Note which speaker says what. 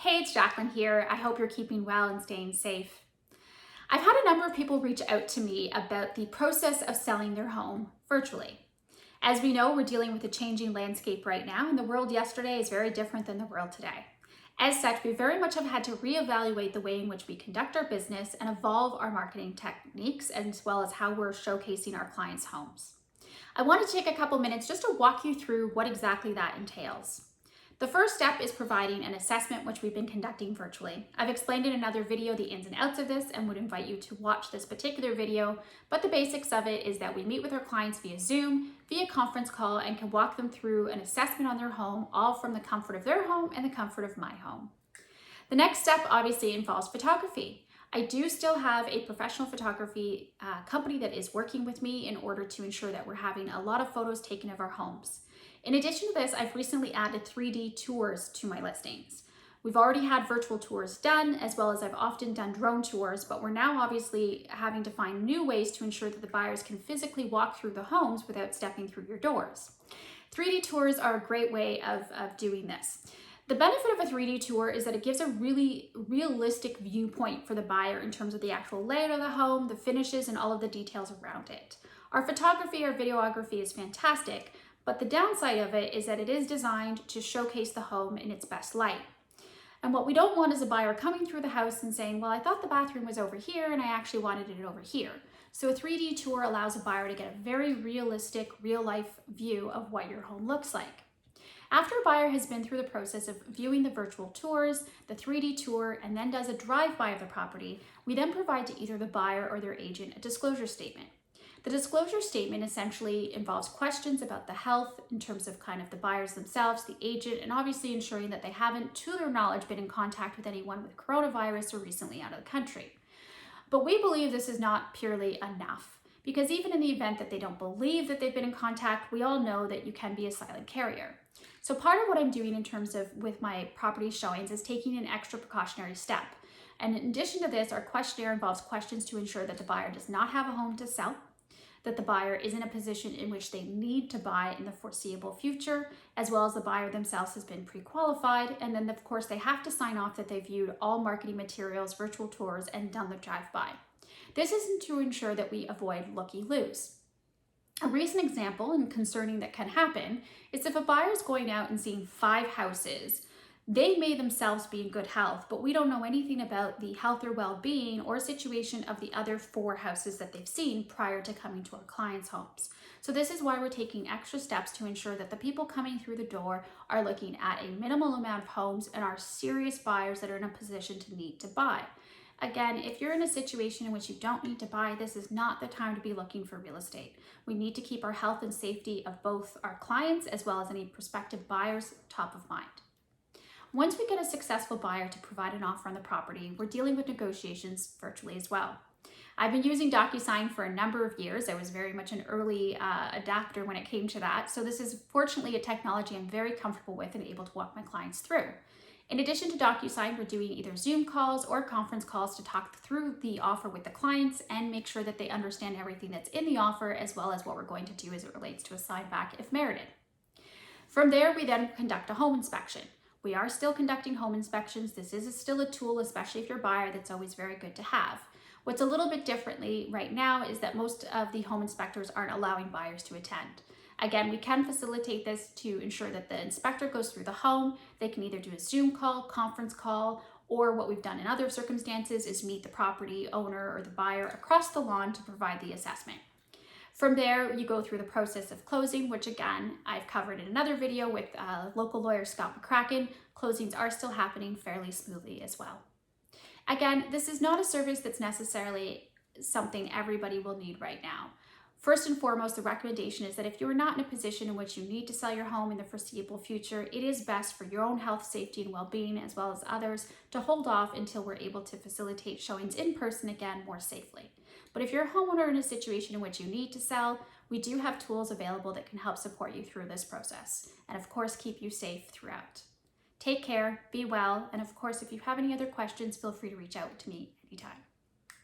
Speaker 1: Hey, it's Jacqueline here. I hope you're keeping well and staying safe. I've had a number of people reach out to me about the process of selling their home virtually. As we know, we're dealing with a changing landscape right now, and the world yesterday is very different than the world today. As such, we very much have had to reevaluate the way in which we conduct our business and evolve our marketing techniques, as well as how we're showcasing our clients' homes. I want to take a couple minutes just to walk you through what exactly that entails. The first step is providing an assessment, which we've been conducting virtually. I've explained in another video the ins and outs of this and would invite you to watch this particular video, but the basics of it is that we meet with our clients via Zoom, via conference call, and can walk them through an assessment on their home, all from the comfort of their home and the comfort of my home. The next step obviously involves photography. I do still have a professional photography company that is working with me in order to ensure that we're having a lot of photos taken of our homes. In addition to this, I've recently added 3D tours to my listings. We've already had virtual tours done, as well as I've often done drone tours, but we're now obviously having to find new ways to ensure that the buyers can physically walk through the homes without stepping through your doors. 3D tours are a great way of doing this. The benefit of a 3D tour is that it gives a really realistic viewpoint for the buyer in terms of the actual layout of the home, the finishes, and all of the details around it. Our photography, our videography is fantastic, but the downside of it is that it is designed to showcase the home in its best light. And what we don't want is a buyer coming through the house and saying, well, I thought the bathroom was over here and I actually wanted it over here. So a 3D tour allows a buyer to get a very realistic, real life view of what your home looks like. After a buyer has been through the process of viewing the virtual tours, the 3D tour, and then does a drive-by of the property, we then provide to either the buyer or their agent a disclosure statement. The disclosure statement essentially involves questions about the health in terms of kind of the buyers themselves, the agent, and obviously ensuring that they haven't, to their knowledge, been in contact with anyone with coronavirus or recently out of the country. But we believe this is not purely enough, because even in the event that they don't believe that they've been in contact, we all know that you can be a silent carrier. So part of what I'm doing in terms of with my property showings is taking an extra precautionary step. And in addition to this, our questionnaire involves questions to ensure that the buyer does not have a home to sell, that the buyer is in a position in which they need to buy in the foreseeable future, as well as the buyer themselves has been pre-qualified, and then of course they have to sign off that they've viewed all marketing materials, virtual tours, and done the drive-by. This is to ensure that we avoid looky-loos. A recent example and concerning that can happen is if a buyer is going out and seeing 5 houses. They may themselves be in good health, but we don't know anything about the health or well-being or situation of the other 4 houses that they've seen prior to coming to our clients' homes. So this is why we're taking extra steps to ensure that the people coming through the door are looking at a minimal amount of homes and are serious buyers that are in a position to need to buy. Again, if you're in a situation in which you don't need to buy, this is not the time to be looking for real estate. We need to keep our health and safety of both our clients as well as any prospective buyers top of mind. Once we get a successful buyer to provide an offer on the property, we're dealing with negotiations virtually as well. I've been using DocuSign for a number of years. I was very much an early adapter when it came to that. So this is fortunately a technology I'm very comfortable with and able to walk my clients through. In addition to DocuSign, we're doing either Zoom calls or conference calls to talk through the offer with the clients and make sure that they understand everything that's in the offer, as well as what we're going to do as it relates to a sign back if merited. From there, we then conduct a home inspection. We are still conducting home inspections. This is still a tool, especially if you're a buyer, that's always very good to have. What's a little bit differently right now is that most of the home inspectors aren't allowing buyers to attend. Again, we can facilitate this to ensure that the inspector goes through the home. They can either do a Zoom call, conference call, or what we've done in other circumstances is meet the property owner or the buyer across the lawn to provide the assessment. From there, you go through the process of closing, which again, I've covered in another video with local lawyer Scott McCracken. Closings are still happening fairly smoothly as well. Again, this is not a service that's necessarily something everybody will need right now. First and foremost, the recommendation is that if you are not in a position in which you need to sell your home in the foreseeable future, it is best for your own health, safety, and well-being, as well as others, to hold off until we're able to facilitate showings in person again more safely. But if you're a homeowner in a situation in which you need to sell, we do have tools available that can help support you through this process, and of course, keep you safe throughout. Take care, be well, and of course, if you have any other questions, feel free to reach out to me anytime.